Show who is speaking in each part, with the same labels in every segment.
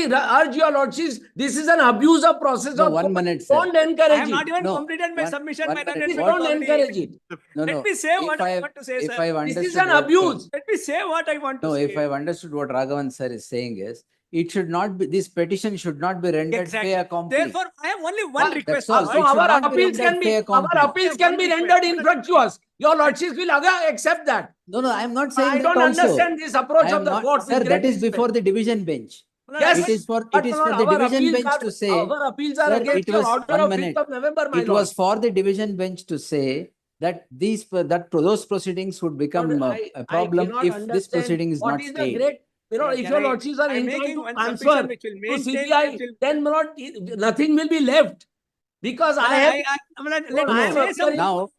Speaker 1: only urge your lordships, this is an abuse of process
Speaker 2: No,
Speaker 1: of
Speaker 2: 1 minute, sir.
Speaker 1: Don't
Speaker 3: I
Speaker 1: encourage
Speaker 3: have not
Speaker 1: it.
Speaker 3: even
Speaker 2: No,
Speaker 3: completed my
Speaker 2: one-
Speaker 3: submission.
Speaker 2: one
Speaker 3: My
Speaker 2: minute.
Speaker 3: learned friend
Speaker 1: Don't
Speaker 3: told me.
Speaker 1: encourage it.
Speaker 2: No,
Speaker 3: Let
Speaker 2: no.
Speaker 3: me say what I
Speaker 2: I've-
Speaker 3: want to say,
Speaker 2: if
Speaker 3: sir.
Speaker 2: I've
Speaker 1: This is
Speaker 2: understood
Speaker 1: an
Speaker 2: what-
Speaker 1: abuse.
Speaker 3: Let me say what I want to
Speaker 2: No,
Speaker 3: say.
Speaker 2: if I've understood what Raghavan sir is saying is, it should not be, this petition should not be rendered
Speaker 3: Exactly.
Speaker 2: fait accompli.
Speaker 3: Therefore, I have only one
Speaker 1: But
Speaker 3: request.
Speaker 2: that's all.
Speaker 3: my
Speaker 1: So
Speaker 2: It
Speaker 3: lord.
Speaker 2: should
Speaker 1: our
Speaker 2: not be
Speaker 1: appeals
Speaker 2: rendered
Speaker 1: can be
Speaker 2: fait accompli.
Speaker 1: rendered infructuous. Your lordships will accept that.
Speaker 2: No, no, I'm not saying
Speaker 1: I
Speaker 2: that
Speaker 1: don't
Speaker 2: also.
Speaker 1: understand this approach
Speaker 2: I
Speaker 1: of
Speaker 2: am
Speaker 1: the
Speaker 2: not,
Speaker 1: court.
Speaker 2: sir,
Speaker 1: with
Speaker 2: that
Speaker 1: great
Speaker 2: is before
Speaker 1: respect.
Speaker 2: the division bench.
Speaker 1: Yes,
Speaker 2: It is for
Speaker 1: but
Speaker 2: the
Speaker 1: our
Speaker 2: division
Speaker 1: appeals
Speaker 2: bench
Speaker 1: are-
Speaker 2: to say.
Speaker 1: Our appeals are
Speaker 2: Sir,
Speaker 1: against
Speaker 2: it
Speaker 1: your
Speaker 2: was
Speaker 1: order
Speaker 2: 1
Speaker 1: of
Speaker 2: minute.
Speaker 1: 5th of November, my
Speaker 2: It
Speaker 1: lord.
Speaker 2: was for the division bench to say that those proceedings would become a problem
Speaker 1: cannot
Speaker 2: if this
Speaker 1: understand
Speaker 2: proceeding is
Speaker 1: what
Speaker 2: not
Speaker 1: is the
Speaker 2: stayed.
Speaker 1: great, if
Speaker 3: Can
Speaker 1: your
Speaker 3: I-
Speaker 1: lordships are
Speaker 3: I'm
Speaker 1: inclined
Speaker 3: making
Speaker 1: to
Speaker 3: one
Speaker 1: transfer
Speaker 3: submission which will
Speaker 1: to
Speaker 3: maintain,
Speaker 1: CBI,
Speaker 3: which will-
Speaker 1: then my lord, nothing will be left. Because I have.
Speaker 3: let
Speaker 1: No,
Speaker 3: me
Speaker 1: I am
Speaker 3: say
Speaker 1: appearing-
Speaker 3: something.
Speaker 2: Now,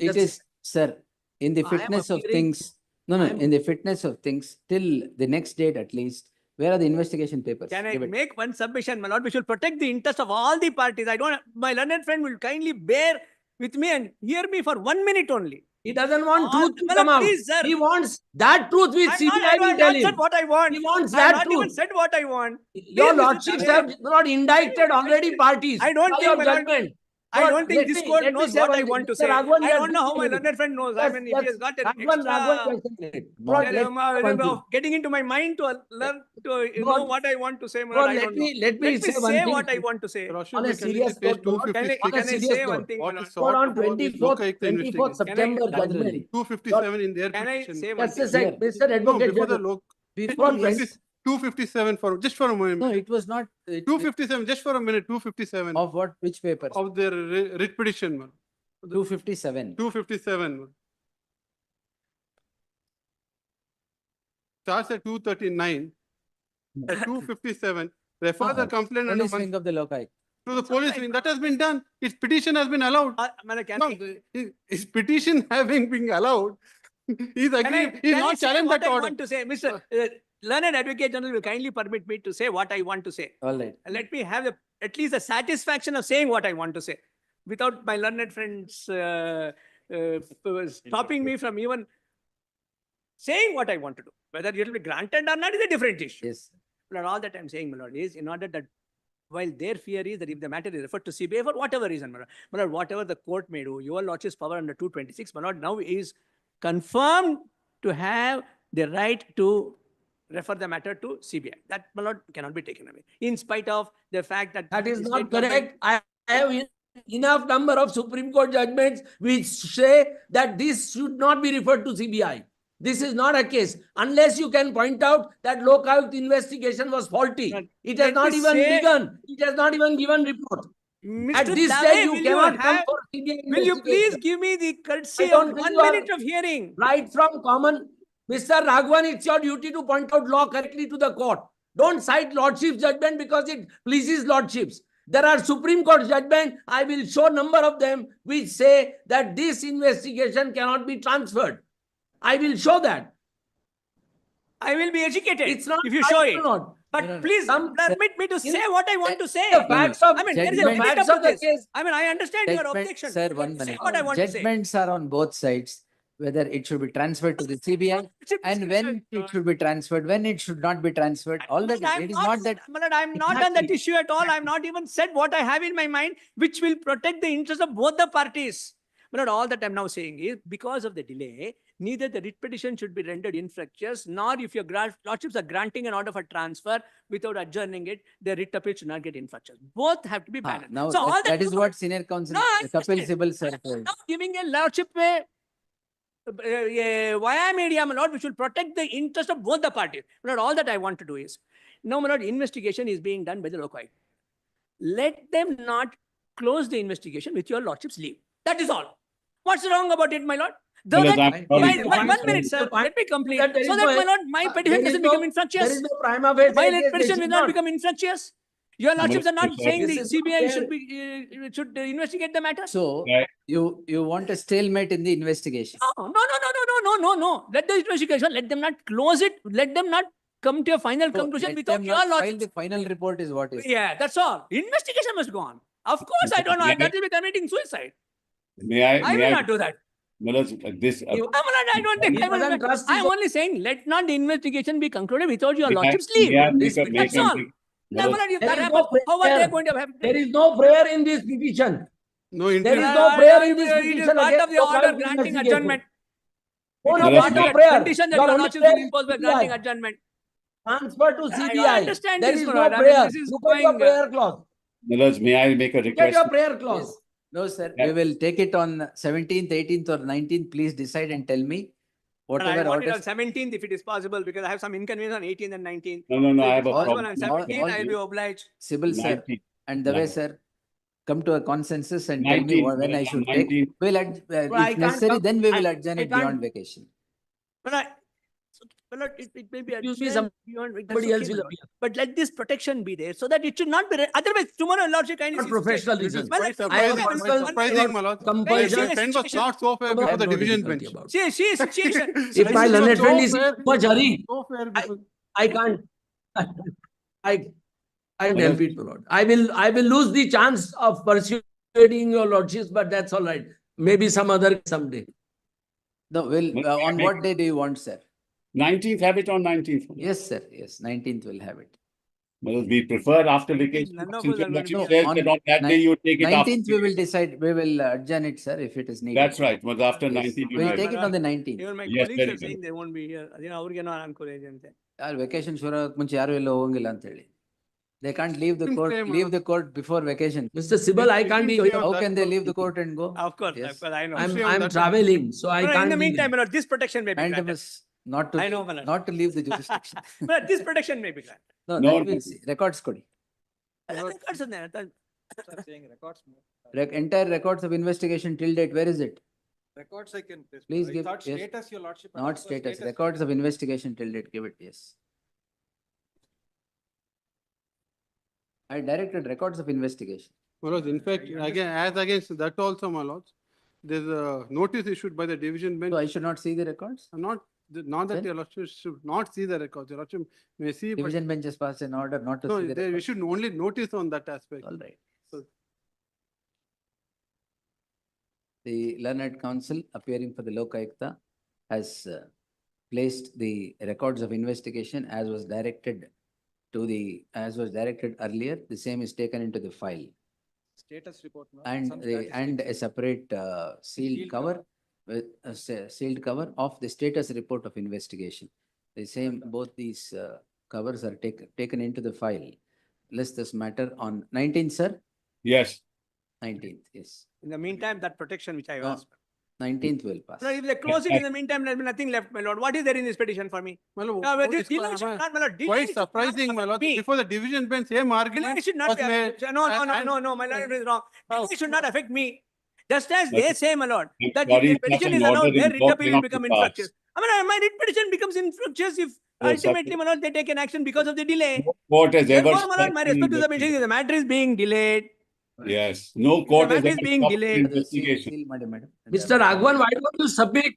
Speaker 2: it
Speaker 1: Yes.
Speaker 2: is, sir, in the
Speaker 1: I am
Speaker 2: fitness of
Speaker 1: appearing-
Speaker 2: things, no,
Speaker 1: I am-
Speaker 2: in the fitness of things, till the next date at least, where are the investigation papers?
Speaker 3: Can I
Speaker 2: Give it.
Speaker 3: make one submission, my lord? We should protect the interest of all the parties. My learned friend will kindly bear with me and hear me for 1 minute only.
Speaker 1: He doesn't want
Speaker 3: Ah,
Speaker 1: truth to
Speaker 3: well,
Speaker 1: come out.
Speaker 3: please, sir.
Speaker 1: He wants that truth which
Speaker 3: I
Speaker 1: CBI
Speaker 3: have
Speaker 1: will tell
Speaker 3: not said
Speaker 1: him.
Speaker 3: what I want.
Speaker 1: He wants
Speaker 3: I have
Speaker 1: that
Speaker 3: not even
Speaker 1: truth.
Speaker 3: said what I want.
Speaker 1: Your
Speaker 3: Please, Mr.
Speaker 1: lordships
Speaker 3: Dave.
Speaker 1: have not indicted already parties.
Speaker 3: I don't
Speaker 1: by
Speaker 3: think,
Speaker 1: your
Speaker 3: my lord,
Speaker 1: judgment.
Speaker 3: I
Speaker 1: Lord,
Speaker 3: don't think
Speaker 1: let
Speaker 3: this
Speaker 1: me-
Speaker 3: court
Speaker 1: let me
Speaker 3: knows
Speaker 1: say
Speaker 3: what
Speaker 1: one
Speaker 3: I
Speaker 1: thing.
Speaker 3: want to
Speaker 1: Mr.
Speaker 3: say.
Speaker 1: Raghavan,
Speaker 3: I
Speaker 1: just
Speaker 3: don't know how
Speaker 1: just a
Speaker 3: my
Speaker 1: minute.
Speaker 3: learned friend knows. I
Speaker 1: Yes,
Speaker 3: mean, if he has got an
Speaker 1: Raghavan,
Speaker 3: extra
Speaker 1: just a minute. Lord, let me say one thing.
Speaker 3: getting into my mind to learn to know
Speaker 1: Lord,
Speaker 3: what I want to say, my
Speaker 1: Lord,
Speaker 3: lord, I don't know.
Speaker 1: let me say one
Speaker 3: say
Speaker 1: thing.
Speaker 3: what I want to say.
Speaker 1: On a serious note, Lord,
Speaker 3: Can I,
Speaker 1: on a
Speaker 3: can I
Speaker 1: serious
Speaker 3: say one
Speaker 1: note,
Speaker 3: thing, my
Speaker 4: What
Speaker 3: lord?
Speaker 4: is
Speaker 1: Lord,
Speaker 4: sought
Speaker 1: on
Speaker 4: for is
Speaker 1: 24th,
Speaker 4: Lokaयुक्त
Speaker 1: 24th
Speaker 4: investigation.
Speaker 1: September
Speaker 2: Naturally.
Speaker 1: judgment.
Speaker 4: 257 in their
Speaker 3: Can I
Speaker 4: petition.
Speaker 3: say one
Speaker 1: Just a
Speaker 3: thing?
Speaker 1: sec, Mr.
Speaker 4: No,
Speaker 1: Advocate
Speaker 4: before the
Speaker 1: General.
Speaker 4: Lok,
Speaker 1: Before
Speaker 4: 257 for, just for a moment.
Speaker 2: No, it was not.
Speaker 4: 257, just for a minute, 257
Speaker 2: Of what, which papers?
Speaker 4: of their writ petition. Man.
Speaker 2: 257.
Speaker 4: 257. Man. Starts at 239. At 257, refer the complaint under
Speaker 2: Police wing of the Lokai.
Speaker 4: to the police wing. That has been done. His petition has been allowed.
Speaker 3: Can
Speaker 4: No, his petition having been allowed, he's agreed. He's not challenged
Speaker 3: what
Speaker 4: that
Speaker 3: I
Speaker 4: order.
Speaker 3: want to say, Mr. Learned Advocate General will kindly permit me to say what I want to say.
Speaker 2: All right.
Speaker 3: Let me have at least the satisfaction of saying what I want to say without my learned friends stopping me from even saying what I want to do. Whether it will be granted or not is a different issue.
Speaker 2: Yes.
Speaker 3: But all that I'm saying, my lord, is in order that while their fear is that if the matter is referred to CBI for whatever reason, my lord, whatever the court may do, your lordship's power under 226, my lord, now is confirmed to have the right to refer the matter to CBI. That, my lord, cannot be taken away. In spite of the fact that...
Speaker 1: That is
Speaker 3: the
Speaker 1: not
Speaker 3: state government-
Speaker 1: correct. I have enough number of Supreme Court judgments which say that this should not be referred to CBI. This is not a case. Unless you can point out that Lokayukt investigation was faulty.
Speaker 3: But
Speaker 1: It has
Speaker 3: let
Speaker 1: not
Speaker 3: me
Speaker 1: even
Speaker 3: say-
Speaker 1: begun. It has not even given report. At
Speaker 3: Mr.
Speaker 1: this
Speaker 3: Dave,
Speaker 1: stage, you
Speaker 3: will
Speaker 1: cannot come
Speaker 3: have-
Speaker 1: for CBI
Speaker 3: Will you please
Speaker 1: investigation.
Speaker 3: give me the courtesy
Speaker 1: I don't
Speaker 3: of
Speaker 1: think
Speaker 3: 1
Speaker 1: you are-
Speaker 3: minute of hearing?
Speaker 1: Right from common, Mr. Raghavan, it's your duty to point out law correctly to the court. Don't cite Lordship's judgment because it pleases Lordships. There are Supreme Court judgment. I will show number of them which say that this investigation cannot be transferred. I will show that.
Speaker 3: I will be educated
Speaker 1: It's not
Speaker 3: if you show
Speaker 1: right
Speaker 3: it.
Speaker 1: or not.
Speaker 3: But
Speaker 2: No, no, no.
Speaker 3: please permit me to say what I want to say.
Speaker 1: The facts of
Speaker 3: I mean, there is a
Speaker 2: Judgment-
Speaker 3: limit
Speaker 1: facts
Speaker 3: up
Speaker 1: of
Speaker 3: to
Speaker 1: the
Speaker 3: this.
Speaker 1: case.
Speaker 3: I mean, I understand your
Speaker 2: Judgment,
Speaker 3: objection.
Speaker 2: sir,
Speaker 3: but
Speaker 2: 1
Speaker 3: say
Speaker 2: minute.
Speaker 3: what I want to say.
Speaker 2: Judgments are on both sides, whether it should be transferred to the CBI and when it should be transferred, when it should not be transferred. All that,
Speaker 3: I'm
Speaker 2: it is not that.
Speaker 3: my lord, I'm not on that
Speaker 1: Exactly.
Speaker 3: issue at all. I'm not even said what I have in my mind, which will protect the interest of both the parties. My lord, all that I'm now saying is because of the delay, neither the writ petition should be rendered infructuous, nor if your lordships are granting an order for transfer without adjourning it, the writ appeal should not get infructuous. Both have to be balanced.
Speaker 2: Now,
Speaker 3: So all
Speaker 2: that is what senior counsel
Speaker 3: No, I
Speaker 2: Kapil
Speaker 3: understand.
Speaker 2: Sibal sir told.
Speaker 3: now giving a lordship via media, my lord, which will protect the interest of both the parties. My lord, all that I want to do is, now, my lord, investigation is being done by the Lokai. Let them not close the investigation with your lordship's leave. That is all. What's wrong about it, my lord? Though
Speaker 4: Well,
Speaker 3: that,
Speaker 4: I'm
Speaker 1: sorry.
Speaker 3: one
Speaker 1: Point-
Speaker 3: minute, sir.
Speaker 1: point-
Speaker 3: Let me complete.
Speaker 1: that there
Speaker 3: So
Speaker 1: is
Speaker 3: that,
Speaker 1: no-
Speaker 3: my lord, my petition
Speaker 1: There is
Speaker 3: doesn't
Speaker 1: no-
Speaker 3: become
Speaker 1: There
Speaker 3: infructuous.
Speaker 1: is no prima facie.
Speaker 3: My
Speaker 1: case, they
Speaker 3: petition
Speaker 1: should
Speaker 3: will not become infructuous. Your lordships are not
Speaker 4: This
Speaker 3: saying the
Speaker 1: is not
Speaker 3: CBI
Speaker 1: fair.
Speaker 3: should investigate the matter.
Speaker 2: So
Speaker 4: Right.
Speaker 2: you want a stalemate in the investigation.
Speaker 3: No. Let the investigation, let them not close it. Let them not come to a final
Speaker 2: So
Speaker 3: conclusion
Speaker 2: let
Speaker 3: without
Speaker 2: them
Speaker 3: your
Speaker 2: not file
Speaker 3: lordship.
Speaker 2: the final report is what is.
Speaker 3: Yeah, that's all. Investigation must go on. Of course, I don't know.
Speaker 4: Yeah.
Speaker 3: That will be committing suicide.
Speaker 4: May I?
Speaker 3: I will not do that.
Speaker 4: This.
Speaker 1: He-
Speaker 3: I don't think
Speaker 1: He
Speaker 3: I will.
Speaker 1: doesn't trust
Speaker 3: I'm
Speaker 1: his-
Speaker 3: only saying let not the investigation be concluded without your
Speaker 4: May I-
Speaker 3: lordship's
Speaker 4: may I
Speaker 3: leave.
Speaker 4: make a-
Speaker 3: That's all. Now, my lord, if
Speaker 1: There
Speaker 3: that
Speaker 1: is
Speaker 3: happens,
Speaker 1: no
Speaker 3: how are they
Speaker 1: prayer.
Speaker 3: going to have?
Speaker 1: There is no prayer in this petition.
Speaker 4: No
Speaker 1: There
Speaker 4: interest.
Speaker 1: is no prayer in this
Speaker 3: It is
Speaker 1: petition
Speaker 3: part
Speaker 1: against
Speaker 3: of the order
Speaker 1: local
Speaker 3: granting
Speaker 1: investigation.
Speaker 3: adjournment.
Speaker 1: No,
Speaker 3: It
Speaker 1: no,
Speaker 3: is
Speaker 1: there
Speaker 3: part
Speaker 1: is
Speaker 3: of
Speaker 1: no
Speaker 3: the
Speaker 1: prayer.
Speaker 3: condition that
Speaker 1: Your
Speaker 3: your
Speaker 1: only
Speaker 3: lordship
Speaker 1: prayer
Speaker 3: will
Speaker 1: is
Speaker 3: impose by
Speaker 1: CBI.
Speaker 3: granting adjournment.
Speaker 1: Transfer to
Speaker 3: I
Speaker 1: CBI.
Speaker 3: understand
Speaker 1: There
Speaker 3: this,
Speaker 1: is
Speaker 3: my
Speaker 1: no
Speaker 3: lord. I mean,
Speaker 1: prayer.
Speaker 3: this is
Speaker 1: Look at your
Speaker 3: going,
Speaker 1: prayer clause.
Speaker 5: Millards, may I make a
Speaker 1: Look at
Speaker 5: request?
Speaker 1: your prayer clause.
Speaker 2: Yes. No, sir,
Speaker 5: Yeah.
Speaker 2: we will take it on 17th, 18th or 19th. Please decide and tell me
Speaker 3: But I
Speaker 2: whatever
Speaker 3: want it on
Speaker 2: orders.
Speaker 3: 17th if it is possible, because I have some inconvenience on 18th and 19th.
Speaker 5: No,
Speaker 3: So
Speaker 5: I
Speaker 3: if
Speaker 5: have
Speaker 3: it's
Speaker 5: a
Speaker 3: possible
Speaker 5: problem.
Speaker 3: on 17th, I will be obliged.
Speaker 2: Sybil, sir,
Speaker 5: 19th.
Speaker 2: and the way,
Speaker 5: 19th.
Speaker 2: sir, come to a consensus and tell me
Speaker 5: 19th,
Speaker 2: when I
Speaker 5: on
Speaker 2: should take.
Speaker 5: 19th.
Speaker 2: Well,
Speaker 1: But I
Speaker 2: if
Speaker 1: can't
Speaker 2: necessary,
Speaker 1: come-
Speaker 2: then we will
Speaker 1: I-
Speaker 2: adjourn
Speaker 1: I
Speaker 2: it beyond
Speaker 1: can't-
Speaker 2: vacation.
Speaker 3: But I, but not- it may be
Speaker 1: Excuse me,
Speaker 3: adjourned beyond, that's
Speaker 1: somebody else
Speaker 3: okay,
Speaker 1: will
Speaker 3: my lord.
Speaker 1: appear.
Speaker 3: But let this protection be there so that it should not be, otherwise tomorrow your lordship kindly
Speaker 1: For
Speaker 3: sees fit.
Speaker 1: professional
Speaker 4: It is
Speaker 1: reasons.
Speaker 3: Well,
Speaker 4: quite
Speaker 3: I have
Speaker 4: surprising,
Speaker 3: one- one-
Speaker 4: surprising, my lord.
Speaker 1: Compulsion.
Speaker 3: Yes,
Speaker 4: Pen was
Speaker 3: yes,
Speaker 4: not so fair
Speaker 1: I
Speaker 4: before
Speaker 1: have
Speaker 4: the
Speaker 1: no
Speaker 4: division
Speaker 1: difficulty
Speaker 4: bench.
Speaker 1: about it.
Speaker 3: See, situation.
Speaker 1: If my
Speaker 4: This is
Speaker 1: learned
Speaker 4: so
Speaker 1: friend is in
Speaker 4: fair
Speaker 1: too much hurry,
Speaker 4: So fair because.
Speaker 1: I can't. I can't help it, my lord. I will lose the chance of persuading your lordships, but that's all right. Maybe some other someday.
Speaker 2: No, will, on what day do you want, sir?
Speaker 5: 19th, have it on 19th.
Speaker 2: Yes, sir, yes, 19th will have it.
Speaker 5: Millards, we prefer after vacation.
Speaker 3: None of
Speaker 5: Since
Speaker 3: us
Speaker 5: your
Speaker 3: are going to
Speaker 5: lordship
Speaker 3: be
Speaker 5: says
Speaker 2: on
Speaker 5: that on that day you take it after.
Speaker 2: 19th, we will decide, we will adjourn it, sir, if it is needed.
Speaker 5: That's right, was after
Speaker 2: Yes.
Speaker 5: 19th. you
Speaker 2: We'll
Speaker 5: have
Speaker 2: take
Speaker 5: it.
Speaker 2: it on the 19th.
Speaker 3: Even my
Speaker 5: Yes,
Speaker 3: colleagues
Speaker 5: very
Speaker 3: are
Speaker 5: good.
Speaker 3: saying they won't be here. ಅವ್ರಿಗೆ ಏನೋ ಅನುಕೂಲ ಇದೆ ಅಂತೆ.
Speaker 2: Vacation ಶುರು ಆಗಕ್ ಮುಂಚೆ ಯಾರು ಎಲ್ಲೋ ಹೋಗಂಗಿಲ್ಲ ಅಂತ ಹೇಳಿ. They can't leave the
Speaker 4: Didn't
Speaker 2: court,
Speaker 4: say,
Speaker 2: leave the court before vacation.
Speaker 1: Mr. Sibal, I can't be
Speaker 4: Didn't say
Speaker 1: here.
Speaker 2: How
Speaker 4: that
Speaker 2: can they
Speaker 4: was-
Speaker 2: leave the court and go?
Speaker 3: Of course,
Speaker 2: Yes.
Speaker 3: I know.
Speaker 1: I'm
Speaker 4: say on that day.
Speaker 1: traveling, so I
Speaker 3: But
Speaker 1: can't.
Speaker 3: in the
Speaker 1: be
Speaker 3: meantime,
Speaker 1: there.
Speaker 3: my lord, this protection may be granted.
Speaker 2: Mandamus, not to,
Speaker 3: I know, my lord.
Speaker 2: not to leave the jurisdiction.
Speaker 3: But this protection may be granted.
Speaker 2: No,
Speaker 5: No,
Speaker 2: that we'll see. Records ಕೊಡಿ.
Speaker 3: Records are there.
Speaker 2: Entire records of investigation till date, where is it?
Speaker 6: Records I can.
Speaker 2: Please
Speaker 6: I
Speaker 2: give-
Speaker 6: thought
Speaker 2: yes.
Speaker 6: status, your lordship. I
Speaker 2: Not
Speaker 6: thought
Speaker 2: status,
Speaker 6: status.
Speaker 2: records of investigation till date, give it, yes. I directed records of investigation.
Speaker 4: My lords, in fact, again, as against that also, my lords, there's a notice issued by the division bench.
Speaker 2: So I should not see the records?
Speaker 4: Not that
Speaker 2: Then?
Speaker 4: your lordship should not see the records. Your lordship may see, but
Speaker 2: Division bench has passed an order not to
Speaker 4: no,
Speaker 2: see the
Speaker 4: we
Speaker 2: records.
Speaker 4: should only notice on that aspect.
Speaker 2: All right.
Speaker 4: So-
Speaker 2: The learned counsel appearing for the Lokayukta has placed the records of investigation as was directed as was directed earlier. The same is taken into the file
Speaker 6: Status report. no?
Speaker 2: and
Speaker 6: Some
Speaker 2: and a
Speaker 6: statistics.
Speaker 2: separate sealed
Speaker 6: Sealed
Speaker 2: cover with a sealed cover of the status report of investigation. The same, both these covers are taken into the file. List this matter on 19th, sir?
Speaker 5: Yes,
Speaker 2: 19th, yes.
Speaker 3: In the meantime, that protection which I
Speaker 2: No.
Speaker 3: asked.
Speaker 2: 19th will pass.
Speaker 3: No, if they close it in the meantime, there'll be nothing left, my lord. What is there in this petition for me?
Speaker 4: My lord,
Speaker 3: No, but this
Speaker 4: it's
Speaker 3: delay
Speaker 4: quite-
Speaker 3: should not, my lord. delay
Speaker 4: quite
Speaker 3: should not
Speaker 4: surprising, my
Speaker 3: affect
Speaker 4: lord,
Speaker 3: me.
Speaker 4: before the division bench, same
Speaker 3: Delay
Speaker 4: argument.
Speaker 3: should not
Speaker 4: was
Speaker 3: be,
Speaker 4: made.
Speaker 3: no, my lord is wrong.
Speaker 4: Oh.
Speaker 3: Delay should not affect me. Just as
Speaker 5: But-
Speaker 3: they say, my lord,
Speaker 5: I'm
Speaker 3: that
Speaker 5: sorry,
Speaker 3: if the petition
Speaker 5: such
Speaker 3: is
Speaker 5: an order
Speaker 3: allowed, their
Speaker 5: in
Speaker 3: writ
Speaker 5: law
Speaker 3: appeal will
Speaker 5: cannot
Speaker 3: become
Speaker 5: be
Speaker 3: infructuous.
Speaker 5: passed.
Speaker 3: I mean, my writ petition becomes infructuous if
Speaker 5: No,
Speaker 3: ultimately,
Speaker 5: sir.
Speaker 3: my lord, they take an action because of the delay.
Speaker 5: no court has ever.
Speaker 3: Therefore, my lord, my
Speaker 5: stopped an
Speaker 3: respect to the petition,
Speaker 5: investigation.
Speaker 3: the matter is being delayed.
Speaker 5: Yes, no court has
Speaker 3: matter
Speaker 5: ever
Speaker 3: is being
Speaker 5: stopped an
Speaker 3: delayed.
Speaker 5: investigation.
Speaker 2: Seal ಮಾಡಿ madam.
Speaker 1: Mr. Raghavan, why don't you submit?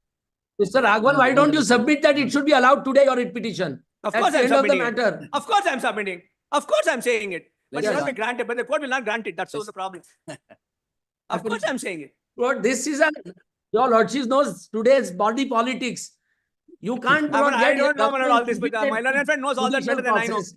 Speaker 1: Mr. Raghavan, why don't you submit that it should be allowed today or writ petition?
Speaker 3: Of
Speaker 1: That's
Speaker 3: course,
Speaker 1: the
Speaker 3: I'm
Speaker 1: end of the
Speaker 3: submitting it.
Speaker 1: matter.
Speaker 3: Of course, I'm submitting. Of course, I'm saying it. But it
Speaker 2: Yes.
Speaker 3: will not be granted, but the court will not grant it. That's all the problem. Of course, I'm saying it.
Speaker 1: Lord, this is your lordship knows today's body politics. You can't.
Speaker 3: I don't know all this, but my learned friend knows all that
Speaker 1: judicial
Speaker 3: better than I know.
Speaker 1: process.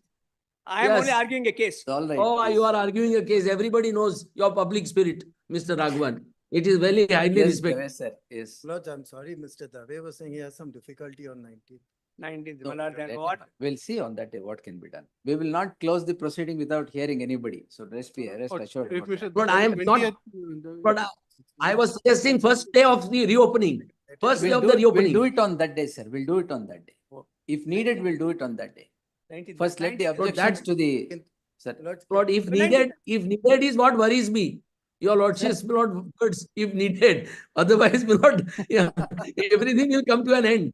Speaker 3: I am only
Speaker 1: Yes.
Speaker 3: arguing a case.
Speaker 2: All right.
Speaker 1: Oh,
Speaker 2: yes.
Speaker 1: you are arguing a case. Everybody knows your public spirit, Mr. Raghavan. It is very highly
Speaker 2: Yes,
Speaker 1: respected.
Speaker 2: Dave, sir, yes.
Speaker 6: Lord, I'm sorry, Mr. Dave was saying he has some difficulty on 19th.
Speaker 3: 19th,
Speaker 2: No,
Speaker 3: my lord, then
Speaker 2: let-
Speaker 3: what?
Speaker 2: We'll see on that day what can be done. We will not close the proceeding without hearing anybody. So rest assured.
Speaker 4: If
Speaker 2: about
Speaker 4: we
Speaker 2: that.
Speaker 4: should.
Speaker 1: But I am not-
Speaker 4: 20th,
Speaker 1: But I was suggesting first day of the reopening. First day
Speaker 2: We'll
Speaker 1: of
Speaker 2: do
Speaker 1: the
Speaker 2: it- we'll
Speaker 1: reopening.
Speaker 2: do it on that day, sir. We'll do it on that day. If needed, we'll do it on that day.
Speaker 3: 19th.
Speaker 2: First, let the
Speaker 3: 19th.
Speaker 2: objections to the, sir.
Speaker 1: Lord, if
Speaker 3: But 19th
Speaker 1: needed is what worries me. Your lordship's not words if needed. Otherwise, will not, yeah, everything will come to an end.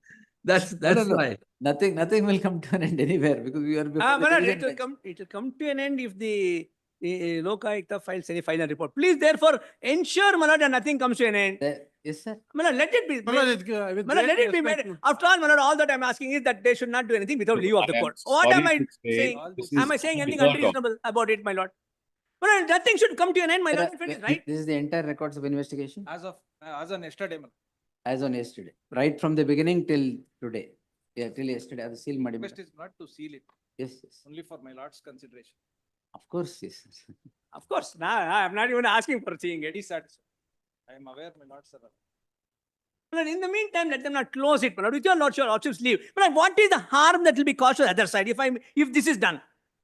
Speaker 1: That's
Speaker 2: no.
Speaker 1: why.
Speaker 2: Nothing will come to an end anywhere because we are before the
Speaker 3: My lord,
Speaker 2: division bench.
Speaker 3: it will come to an end if the Lokayukta files any final report. Please, therefore, ensure, my lord, that nothing comes to an end.
Speaker 2: Yes, sir.
Speaker 3: My lord, let it be.
Speaker 4: My lord, with
Speaker 3: My lord, let
Speaker 4: great
Speaker 3: it be
Speaker 4: respect,
Speaker 3: made. After all, my lord, all that I'm asking is that they should not do anything without leave of the
Speaker 5: I am
Speaker 3: court. What am
Speaker 5: sorry
Speaker 3: I
Speaker 5: to say,
Speaker 3: saying?
Speaker 5: this
Speaker 3: Am I
Speaker 5: is
Speaker 3: saying anything
Speaker 5: unheard of.
Speaker 3: unreasonable about it, my lord? My lord, nothing should come to an end, my
Speaker 2: Sir,
Speaker 3: lord, if it is right.
Speaker 2: This is the entire records of investigation
Speaker 6: As on yesterday, ma'am.
Speaker 2: as on yesterday, right from the beginning till today. Yeah, till yesterday, ಅದು seal ಮಾಡಿ
Speaker 6: Request
Speaker 2: madam.
Speaker 6: is not to seal it.
Speaker 2: Yes, yes.
Speaker 7: Only for my lord's consideration.
Speaker 2: Of course, yes.
Speaker 3: Of course, now I'm not even asking for seeing it.
Speaker 7: Very satisfied. I am aware, my lords are aware.
Speaker 3: But in the meantime, let them not close it, my lord. With your lordship's leave. But what is the harm that will be caused to the other side if this is done?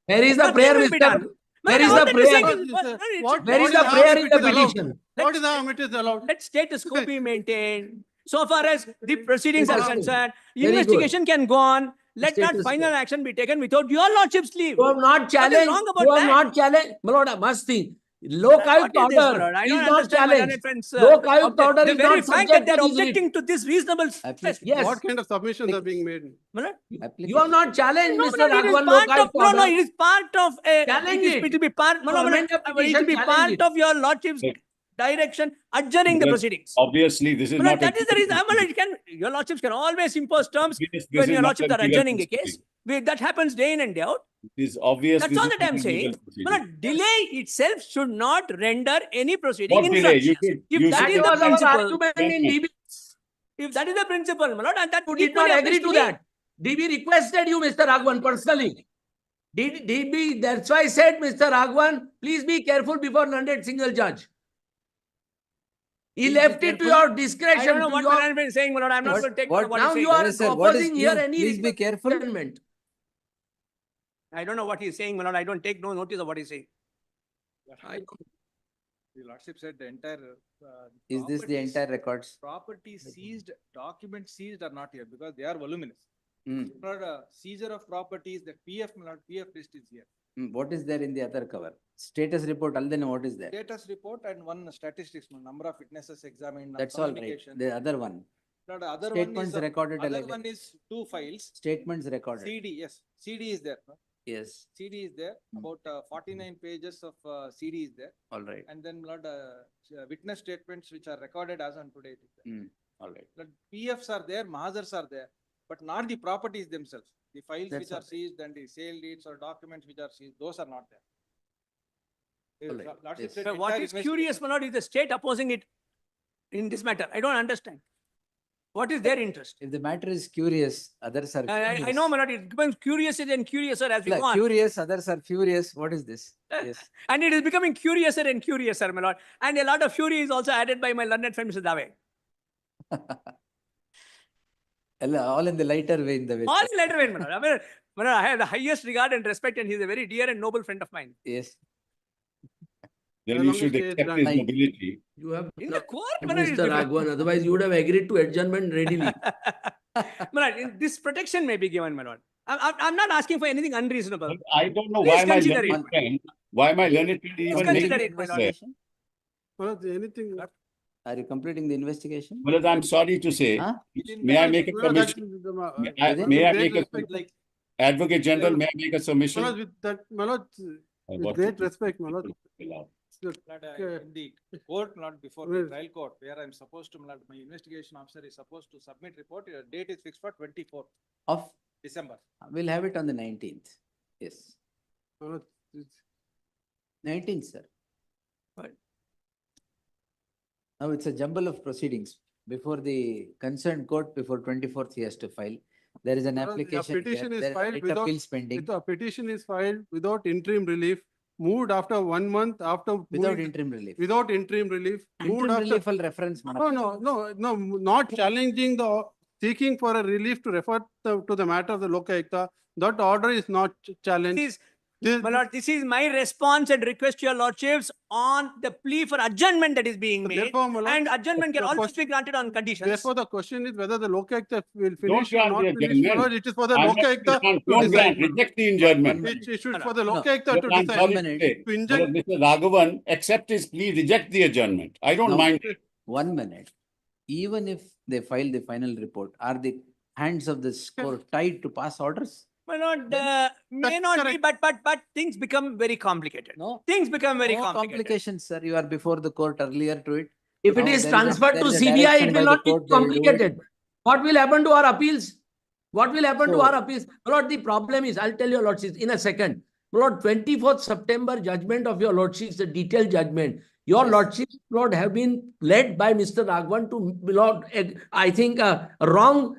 Speaker 1: Where is the
Speaker 3: Nothing
Speaker 1: prayer,
Speaker 3: will be
Speaker 1: Mr.
Speaker 3: done.
Speaker 1: Where
Speaker 3: My
Speaker 1: is
Speaker 3: lord,
Speaker 1: the
Speaker 3: what are you
Speaker 1: prayer?
Speaker 3: saying?
Speaker 4: What is the-
Speaker 3: It's-
Speaker 1: Where is the
Speaker 4: what
Speaker 1: prayer
Speaker 4: harm
Speaker 1: in
Speaker 4: if
Speaker 1: the
Speaker 4: it is allowed?
Speaker 1: petition?
Speaker 4: What is the harm it is allowed?
Speaker 3: Let status quo be maintained. So far as the proceedings are
Speaker 1: Interesting.
Speaker 3: concerned,
Speaker 1: Very good.
Speaker 3: investigation can go on. Let not
Speaker 1: Status
Speaker 3: final
Speaker 1: quo.
Speaker 3: action be taken without your lordship's leave.
Speaker 1: You have not
Speaker 3: What is
Speaker 1: challenged,
Speaker 3: wrong about
Speaker 1: you have
Speaker 3: that?
Speaker 1: not challenged, my lord, I must think. Lok
Speaker 3: What
Speaker 1: Ayukt
Speaker 3: is this, my
Speaker 1: order
Speaker 3: lord? I
Speaker 1: is
Speaker 3: don't
Speaker 1: not
Speaker 3: understand my learned
Speaker 1: challenged.
Speaker 3: friends.
Speaker 1: Lok Ayukt order
Speaker 3: The
Speaker 1: is
Speaker 3: very
Speaker 1: not
Speaker 3: fact that
Speaker 1: subject
Speaker 3: they're
Speaker 1: to his writ.
Speaker 3: objecting to this reasonable
Speaker 2: Application.
Speaker 1: Yes.
Speaker 4: What kind of submissions are being made?
Speaker 3: My lord,
Speaker 1: You have
Speaker 2: Application.
Speaker 1: not challenged,
Speaker 3: no,
Speaker 1: Mr.
Speaker 3: no, it is
Speaker 1: Raghavan, Lok
Speaker 3: part of,
Speaker 1: Ayukt
Speaker 3: no, no,
Speaker 1: order.
Speaker 3: it is part of a,
Speaker 1: Challenge
Speaker 3: it
Speaker 1: it.
Speaker 3: will be part, no,
Speaker 1: To
Speaker 3: no, no,
Speaker 1: amend the
Speaker 3: it will
Speaker 1: petition,
Speaker 3: be
Speaker 1: challenge
Speaker 3: part
Speaker 1: it.
Speaker 3: of your lordship's
Speaker 5: Yes.
Speaker 3: direction adjourning the
Speaker 5: Because
Speaker 3: proceedings.
Speaker 5: Obviously, this is
Speaker 3: My
Speaker 5: not.
Speaker 3: lord, that is the reason, my lord, your lordships can always impose terms
Speaker 5: Yes, this
Speaker 3: when
Speaker 5: is
Speaker 3: your
Speaker 5: not
Speaker 3: lordships
Speaker 5: a
Speaker 3: are
Speaker 5: legal
Speaker 3: adjourning a case.
Speaker 5: proceeding.
Speaker 3: That happens day in and day out.
Speaker 5: It is obvious.
Speaker 3: That's
Speaker 5: this
Speaker 3: all
Speaker 5: is
Speaker 3: that
Speaker 5: not
Speaker 3: I'm
Speaker 5: a legal
Speaker 3: saying.
Speaker 5: proceeding.
Speaker 3: But delay itself should not render any proceeding
Speaker 5: What delay? You
Speaker 3: infructuous.
Speaker 5: should-
Speaker 3: If
Speaker 5: you
Speaker 3: that
Speaker 5: should
Speaker 3: is
Speaker 1: That
Speaker 3: the
Speaker 1: was our
Speaker 3: principle,
Speaker 1: argument in DB.
Speaker 3: if that is the principle, my lord, and that
Speaker 1: You did
Speaker 3: equally
Speaker 1: not
Speaker 3: applies
Speaker 1: agree to
Speaker 3: me.
Speaker 1: that. DB requested you, Mr. Raghavan, personally. DB, that's why I said, Mr. Raghavan, please be careful before learned single judge. He
Speaker 4: Please be
Speaker 1: left it to
Speaker 4: careful.
Speaker 1: your
Speaker 3: I don't
Speaker 1: discretion,
Speaker 3: know
Speaker 1: to
Speaker 3: what
Speaker 1: your.
Speaker 3: management is saying, my lord. I'm not
Speaker 2: What-
Speaker 3: going to take
Speaker 2: what-
Speaker 3: what
Speaker 1: Now
Speaker 3: he's
Speaker 1: you
Speaker 3: saying.
Speaker 1: are
Speaker 2: Yes, sir. What is
Speaker 1: opposing here
Speaker 2: please-
Speaker 1: any.
Speaker 2: please be careful.
Speaker 1: judgment.
Speaker 3: I don't know what he's saying, my lord. I don't take no notice of what he's saying.
Speaker 7: The lordship said the entire.
Speaker 2: Is this the
Speaker 7: properties-
Speaker 2: entire records?
Speaker 7: Property seized, documents seized are not here because they are voluminous.
Speaker 2: Hmm.
Speaker 7: Lord, seizure of properties, the PF, my lord, PF list is here.
Speaker 2: What is there in the other cover? Status report, then what is there?
Speaker 7: Status report and one statistics, number of witnesses examined.
Speaker 2: That's all right.
Speaker 7: communication.
Speaker 2: The other one,
Speaker 7: Lord, other one is,
Speaker 2: statements recorded.
Speaker 7: other
Speaker 2: alike.
Speaker 7: one is 2 files.
Speaker 2: Statements recorded.
Speaker 7: CD, yes, CD is there. No?
Speaker 2: Yes,
Speaker 7: CD is there, about 49 pages of CD is there.
Speaker 2: all right.
Speaker 7: And then Lord, witness statements which are recorded as on today. it is there.
Speaker 2: All right.
Speaker 7: Lord, PFs are there, Mahazars are there, but not the properties themselves. The files
Speaker 2: That's
Speaker 7: which are
Speaker 2: all.
Speaker 7: seized and the sale deeds or documents which are seized, those are not there.
Speaker 2: All right.
Speaker 7: Lordship
Speaker 2: Yes.
Speaker 7: said
Speaker 3: But what
Speaker 7: entire
Speaker 3: is curious, my lord, is the state opposing it in this matter. I don't understand. What is their interest?
Speaker 2: If the matter is curious, others are.
Speaker 3: I
Speaker 2: furious.
Speaker 3: know, my lord, it becomes curiouser and curiouser as we
Speaker 2: Like
Speaker 3: go on.
Speaker 2: curious, others are furious. What is this? Yes.
Speaker 3: And it is becoming curiouser and curiouser, my lord. And a lot of fury is also added by my learned friend, Mr. Dave.
Speaker 2: All in the lighter way in the way.
Speaker 3: All later, my lord. My lord, I have the highest regard and respect, and he's a very dear and noble friend of mine.
Speaker 2: Yes.
Speaker 5: Then
Speaker 4: As
Speaker 5: you
Speaker 4: long
Speaker 5: should
Speaker 4: as they
Speaker 5: accept
Speaker 4: done-
Speaker 5: his
Speaker 2: Aye.
Speaker 5: nobility.
Speaker 1: You have.
Speaker 3: In
Speaker 1: not
Speaker 3: the court, my lord, it's
Speaker 1: Mr.
Speaker 3: different.
Speaker 1: Raghavan, otherwise you would have agreed to adjournment readily.
Speaker 3: My lord, this protection may be given, my lord. I'm not asking for anything unreasonable.
Speaker 5: But I don't know
Speaker 3: Please
Speaker 5: why my
Speaker 3: consider
Speaker 5: learned
Speaker 3: it.
Speaker 5: friend, even
Speaker 3: consider
Speaker 5: making
Speaker 3: it, my lord.
Speaker 5: there.
Speaker 2: Investigation?
Speaker 4: Well, anything.
Speaker 2: Are you completing the investigation?
Speaker 5: Well, I'm sorry to say,
Speaker 2: Huh?
Speaker 5: may I make a
Speaker 4: Well, that's
Speaker 5: submission?
Speaker 4: the-
Speaker 5: May I-
Speaker 2: With
Speaker 5: may I
Speaker 4: great
Speaker 5: make a-
Speaker 4: respect,
Speaker 7: Like,
Speaker 5: Advocate General, may I make a submission?
Speaker 4: Manoj, with that, Manoj, with
Speaker 5: What
Speaker 4: great
Speaker 5: to do?
Speaker 4: respect, Manoj.
Speaker 5: Allowed.
Speaker 7: Lord,
Speaker 4: Okay.
Speaker 7: in the court, not before
Speaker 4: Well-
Speaker 7: the trial court, where I'm supposed to, Lord, my investigation officer is supposed to submit report, date is fixed for 24th
Speaker 2: Of,
Speaker 7: December.
Speaker 2: we'll have it on the 19th. Yes.
Speaker 4: Manoj, it's-
Speaker 2: 19th, sir.
Speaker 3: Right.
Speaker 2: Now it's a jumble of proceedings. Before the concerned court, before 24th, he has to file. There is an
Speaker 4: Manoj, a
Speaker 2: application.
Speaker 4: petition
Speaker 2: here,
Speaker 4: is
Speaker 2: there is
Speaker 4: filed
Speaker 2: writ
Speaker 4: without-
Speaker 2: appeals pending,
Speaker 4: If a petition is filed without interim relief, moved after 1 month after.
Speaker 2: without
Speaker 4: moving-
Speaker 2: interim relief.
Speaker 4: Without interim relief, moved
Speaker 2: Interim
Speaker 4: after.
Speaker 2: relief will reference.
Speaker 4: No, no, not challenging seeking for a relief to refer to the matter of the Lokayukta. That order is not challenged.
Speaker 3: This,
Speaker 4: This-
Speaker 3: my lord, this is my response and request to your lordships on the plea for adjournment that is being made.
Speaker 4: Therefore, my lord,
Speaker 3: And adjournment can
Speaker 4: the
Speaker 3: also
Speaker 4: question-
Speaker 3: be granted on conditions.
Speaker 4: Therefore, the question is whether the Lokayukta will finish or
Speaker 5: grant
Speaker 4: not
Speaker 5: the
Speaker 4: finish. My
Speaker 5: adjournment.
Speaker 4: lord, it is for the
Speaker 5: I'm not-
Speaker 4: Lokayukta to
Speaker 5: Don't grant,
Speaker 4: decide.
Speaker 5: reject the adjournment.
Speaker 4: It should
Speaker 3: No,
Speaker 4: for the
Speaker 2: no.
Speaker 4: Lokayukta
Speaker 5: But
Speaker 4: to
Speaker 5: I'm
Speaker 4: decide.
Speaker 5: sorry to
Speaker 2: minute.
Speaker 5: say,
Speaker 4: To inject-
Speaker 5: Mr. Raghavan, accept his plea, reject the adjournment. I don't
Speaker 2: No.
Speaker 5: mind.
Speaker 2: 1 minute. Even if they file the final report, are the hands of this court tied to pass orders?
Speaker 3: My lord, may
Speaker 4: That's
Speaker 3: not be,
Speaker 4: correct.
Speaker 3: but things become very complicated.
Speaker 2: No.
Speaker 3: Things become very
Speaker 2: No
Speaker 3: complicated.
Speaker 2: complications, sir. You are before the court earlier to it.
Speaker 1: If it
Speaker 2: Now
Speaker 1: is
Speaker 2: there
Speaker 1: transferred
Speaker 2: there
Speaker 1: to
Speaker 2: is a
Speaker 1: CBI,
Speaker 2: direction
Speaker 1: it
Speaker 2: by
Speaker 1: will
Speaker 2: the
Speaker 1: not be
Speaker 2: court, they will do it.
Speaker 1: complicated. What will happen to our appeals? What will happen to
Speaker 2: So-
Speaker 1: our appeals? Lord, the problem is, I'll tell your lordships in a second. Lord, 24th September judgment of your lordships, the detailed judgment. Your
Speaker 2: Yes.
Speaker 1: lordships, Lord, have been led by Mr. Raghavan to, Lord, I think, a wrong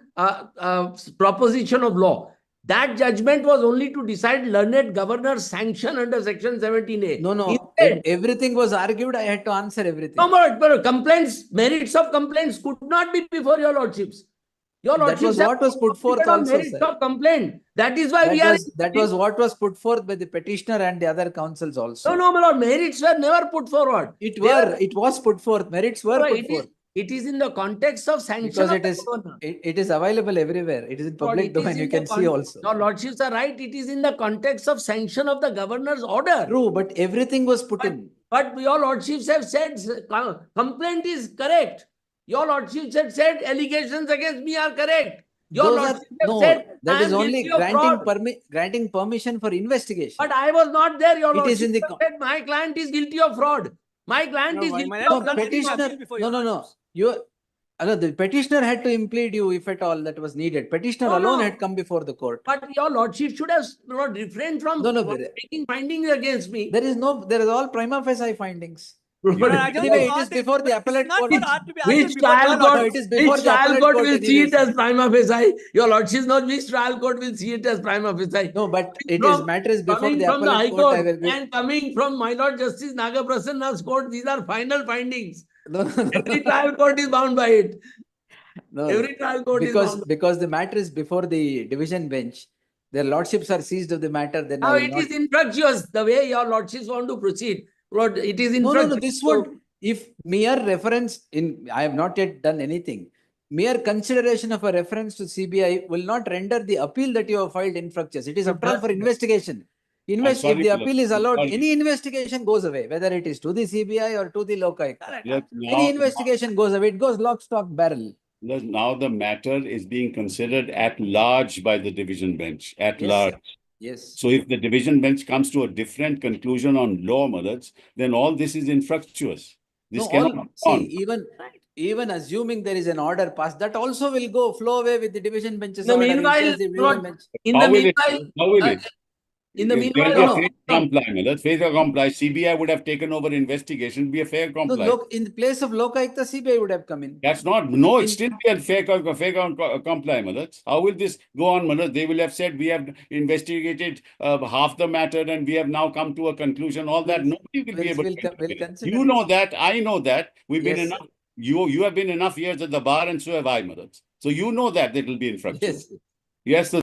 Speaker 1: proposition of law. That judgment was only to decide learned governor's sanction under section 17A.
Speaker 2: No, no,
Speaker 1: Instead,
Speaker 2: everything was argued. I had to answer everything.
Speaker 1: no, but complaints, merits of complaints could not be before your lordships. Your
Speaker 2: That
Speaker 1: lordships
Speaker 2: was
Speaker 1: have
Speaker 2: what was put forth
Speaker 1: opted on
Speaker 2: also,
Speaker 1: merits
Speaker 2: sir.
Speaker 1: of complaint. That is why we are.
Speaker 2: That was what was put forth by the petitioner and the other councils also.
Speaker 1: No, my lord, merits were never put forward.
Speaker 2: It
Speaker 1: They
Speaker 2: it was put forth, merits were
Speaker 1: No,
Speaker 2: put forth.
Speaker 1: it is in the context of sanction
Speaker 2: Because
Speaker 1: of
Speaker 2: it
Speaker 1: the
Speaker 2: is,
Speaker 1: governor.
Speaker 2: it is available everywhere. It is in
Speaker 1: Lord,
Speaker 2: public
Speaker 1: it is
Speaker 2: domain.
Speaker 1: in
Speaker 2: You
Speaker 1: the
Speaker 2: can see also.
Speaker 1: Your lordships are right. It is in the context of sanction of the governor's order.
Speaker 2: True, but everything was put in.
Speaker 1: But your lordships have said complaint is correct. Your lordships have said allegations against me are correct. Your
Speaker 2: Those are,
Speaker 1: lordships have
Speaker 2: no,
Speaker 1: said
Speaker 2: that
Speaker 1: I
Speaker 2: is
Speaker 1: am
Speaker 2: only
Speaker 1: guilty of fraud.
Speaker 2: granting permission for investigation.
Speaker 1: But I was not there. Your
Speaker 2: It is in
Speaker 1: lordships
Speaker 2: the
Speaker 1: have said my client is guilty of fraud. My client is guilty
Speaker 2: No,
Speaker 1: of
Speaker 3: nothing
Speaker 2: petitioner,
Speaker 3: appeal before
Speaker 2: no,
Speaker 3: your
Speaker 2: no, no.
Speaker 3: lordships.
Speaker 2: The petitioner had to implead you if at all that was needed. Petitioner
Speaker 1: No,
Speaker 2: alone
Speaker 1: no.
Speaker 2: had come before the court.
Speaker 1: But your lordship should have not refrained from
Speaker 2: No,
Speaker 1: making findings against me.
Speaker 2: there is all prima facie findings.
Speaker 3: Your Honor, I don't
Speaker 2: Anyway,
Speaker 3: know
Speaker 2: it is before the appellate court.
Speaker 3: Which
Speaker 1: Which trial
Speaker 2: No,
Speaker 1: court,
Speaker 2: it is before
Speaker 1: which
Speaker 2: the
Speaker 1: trial
Speaker 2: appellate
Speaker 1: court
Speaker 2: court
Speaker 1: will see
Speaker 2: anyway,
Speaker 1: it as
Speaker 2: sir.
Speaker 1: prima facie? Your lordship knows which trial court will see it as prima facie.
Speaker 2: No, but it
Speaker 1: From-
Speaker 2: is matters before
Speaker 1: Coming
Speaker 2: the
Speaker 1: from the High
Speaker 2: appellate court. I
Speaker 1: Court
Speaker 2: will be.
Speaker 1: and coming from my Lord Justice Nagaprasanna's court, these are final findings.
Speaker 2: No, no, no,
Speaker 1: Every trial court is bound by it.
Speaker 2: no,
Speaker 1: Every trial court is bound.
Speaker 2: because the matter is before the division bench. Their lordships are seized of the matter. Then
Speaker 1: Now
Speaker 2: I will
Speaker 1: it
Speaker 2: not.
Speaker 1: is infructuous the way your lordships want to proceed. Lord, it is
Speaker 2: No,
Speaker 1: infructuous.
Speaker 2: this would, if mere reference in, I have not yet done anything. Mere consideration of a reference to CBI will not render the appeal that you have filed infructuous. It is after all for investigation. If
Speaker 5: sorry,
Speaker 2: the
Speaker 5: Lord.
Speaker 2: appeal is allowed,
Speaker 5: Sorry.
Speaker 2: any investigation goes away, whether it is to the CBI or to the local.
Speaker 5: Yes,
Speaker 2: Any investigation goes away. It goes lock, stock, barrel.
Speaker 5: now the matter is being considered at large by the division bench, at
Speaker 2: Yes,
Speaker 5: large.
Speaker 2: sir. Yes.
Speaker 5: So if the division bench comes to a different conclusion on law, Madhaj, then all this is infructuous. This
Speaker 2: No,
Speaker 5: cannot
Speaker 2: all,
Speaker 5: go
Speaker 2: see,
Speaker 5: on.
Speaker 2: even assuming there is an order passed, that also will flow away with the division bench's
Speaker 1: No,
Speaker 2: order. In
Speaker 1: meanwhile,
Speaker 2: case the division
Speaker 1: Lord,
Speaker 2: bench-
Speaker 1: in the
Speaker 5: How will it?
Speaker 1: meanwhile,
Speaker 5: How will it?
Speaker 1: in the
Speaker 5: There will
Speaker 1: meanwhile,
Speaker 5: be a
Speaker 2: no,
Speaker 5: fair comply, Madhaj. Fair comply. CBI would have taken over investigation, be a fair
Speaker 2: no,
Speaker 5: comply.
Speaker 2: in the place of Lokaayukta, CBI would have come in.
Speaker 5: That's not, no, it's still be a fair comply, Madhaj. How will this go on, Madhaj? They will have said, we have investigated half the matter and we have now come to a conclusion, all that. Nobody will be able to.
Speaker 2: Consider.
Speaker 5: You know that, I know that. We've been
Speaker 2: Yes,
Speaker 5: enough, you have been enough years at the bar and so have I, Madhaj. So you know that it will be infructuous.
Speaker 2: Yes.
Speaker 5: Yes, so